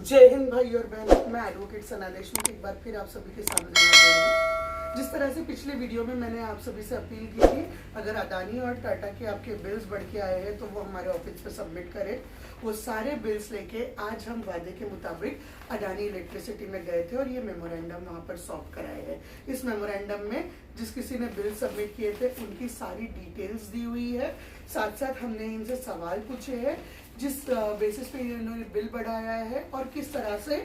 जय हिंद भाई और बहन, मैं एडवोकेट सना देशमुख एक बार फिर आप सभी के सामने हाजिर हूँ। जिस तरह से पिछले वीडियो में मैंने आप सभी से अपील की थी, अगर अदानी और टाटा के आपके बिल्स बढ़ के आए हैं तो वो हमारे ऑफिस पे सबमिट करें। वो सारे बिल्स लेके आज हम वादे के मुताबिक अडानी इलेक्ट्रिसिटी में गए थे और ये मेमोरेंडम वहाँ पर सॉल्व कराए हैं। इस मेमोरेंडम में जिस किसी ने बिल सबमिट किए थे उनकी सारी डिटेल्स दी हुई है। साथ साथ हमने इनसे सवाल पूछे हैं जिस बेसिस पे इन्होंने बिल बढ़ाया है और किस तरह से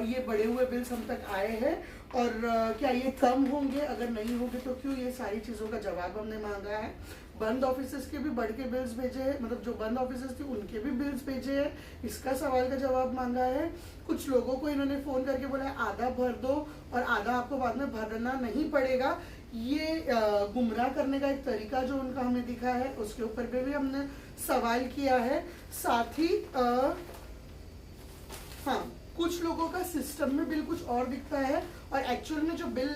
ये बढ़े हुए बिल्स हम तक आए हैं और क्या ये कम होंगे, अगर नहीं होंगे तो क्यों, ये सारी चीज़ों का जवाब हमने मांगा है। बंद ऑफिसेस के भी बढ़ के बिल्स भेजे हैं, मतलब जो बंद ऑफिसेस थी उनके भी बिल्स भेजे हैं, इसका सवाल का जवाब मांगा है। कुछ लोगों को इन्होंने फ़ोन करके बोला है आधा भर दो और आधा आपको बाद में भरना नहीं पड़ेगा। ये गुमराह करने का एक तरीका जो उनका हमें दिखा है उसके ऊपर भी हमने सवाल किया है। साथ ही हाँ, कुछ लोगों का सिस्टम में बिल कुछ और दिखता है और एक्चुअल में जो बिल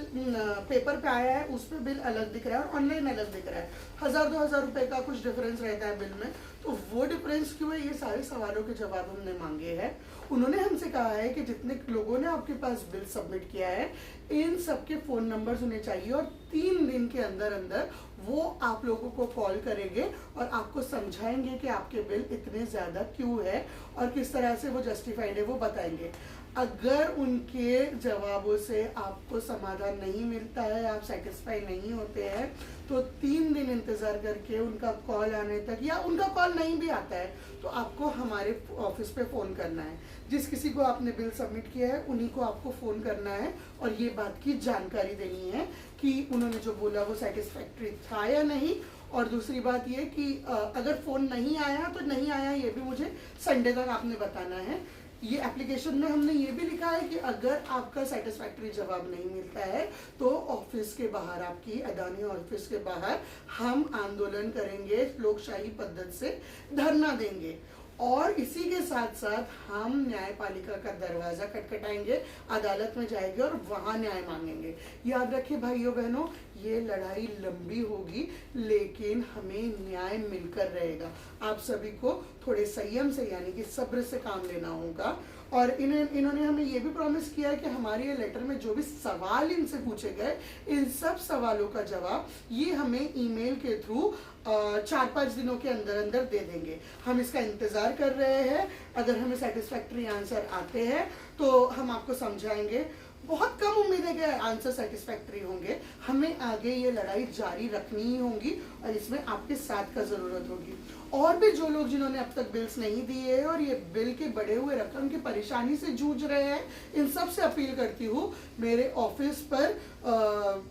पेपर पे आया है उस पर बिल अलग दिख रहा है और ऑनलाइन अलग दिख रहा है। 1000-2000 रुपए का कुछ डिफरेंस रहता है बिल में, तो वो डिफरेंस क्यों है, ये सारे सवालों के जवाब हमने मांगे हैं। उन्होंने हमसे कहा है कि जितने लोगों ने आपके पास बिल सबमिट किया है इन सबके फ़ोन नंबर्स होने चाहिए और 3 दिन के अंदर अंदर वो आप लोगों को कॉल करेंगे और आपको समझाएंगे कि आपके बिल इतने ज़्यादा क्यों है और किस तरह से वो जस्टिफाइड है, वो बताएंगे। अगर उनके जवाबों से आपको समाधान नहीं मिलता है, आप सेटिस्फाई नहीं होते हैं, तो 3 दिन इंतज़ार करके उनका कॉल आने तक, या उनका कॉल नहीं भी आता है तो आपको हमारे ऑफिस पे फ़ोन करना है। जिस किसी को आपने बिल सबमिट किया है उन्हीं को आपको फ़ोन करना है और ये बात की जानकारी देनी है कि उन्होंने जो बोला वो सेटिस्फैक्ट्री था या नहीं। और दूसरी बात ये कि अगर फ़ोन नहीं आया तो नहीं आया, ये भी मुझे संडे तक आपने बताना है। ये एप्लीकेशन में हमने ये भी लिखा है कि अगर आपका सेटिस्फैक्ट्री जवाब नहीं मिलता है तो ऑफिस के बाहर, आपकी अदानी ऑफिस के बाहर हम आंदोलन करेंगे, लोकशाही पद्धति से धरना देंगे और इसी के साथ साथ हम न्यायपालिका का दरवाजा खटखटाएंगे, अदालत में जाएंगे और वहां न्याय मांगेंगे। याद रखिए भाइयों बहनों, ये लड़ाई लंबी होगी लेकिन हमें न्याय मिलकर रहेगा। आप सभी को थोड़े संयम से यानी कि सब्र से काम लेना होगा। और इन्होंने हमें ये भी प्रॉमिस किया है कि हमारे ये लेटर में जो भी सवाल इनसे पूछे गए इन सब सवालों का जवाब ये हमें ईमेल के थ्रू 4-5 दिनों के अंदर अंदर दे देंगे। हम इसका इंतज़ार कर रहे हैं। अगर हमें सेटिस्फैक्ट्री आंसर आते हैं तो हम आपको समझाएंगे। बहुत कम उम्मीद है कि आंसर सेटिस्फैक्ट्री होंगे। हमें आगे ये लड़ाई जारी रखनी ही होगी और इसमें आपके साथ का ज़रूरत होगी। और भी जो लोग जिन्होंने अब तक बिल्स नहीं दिए हैं और ये बिल के बढ़े हुए रकम की परेशानी से जूझ रहे हैं, इन सब से अपील करती हूँ, मेरे ऑफिस पर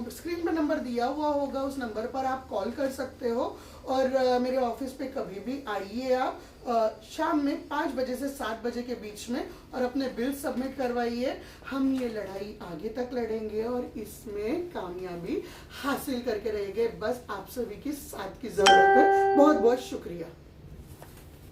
स्क्रीन पर नंबर दिया हुआ होगा, उस नंबर पर आप कॉल कर सकते हो और मेरे ऑफिस पे कभी भी आइए आप शाम में 5 बजे से 7 बजे के बीच में और अपने बिल सबमिट करवाइए। हम ये लड़ाई आगे तक लड़ेंगे और इसमें कामयाबी हासिल करके रहेंगे। बस आप सभी की साथ की जरूरत है। बहुत बहुत शुक्रिया।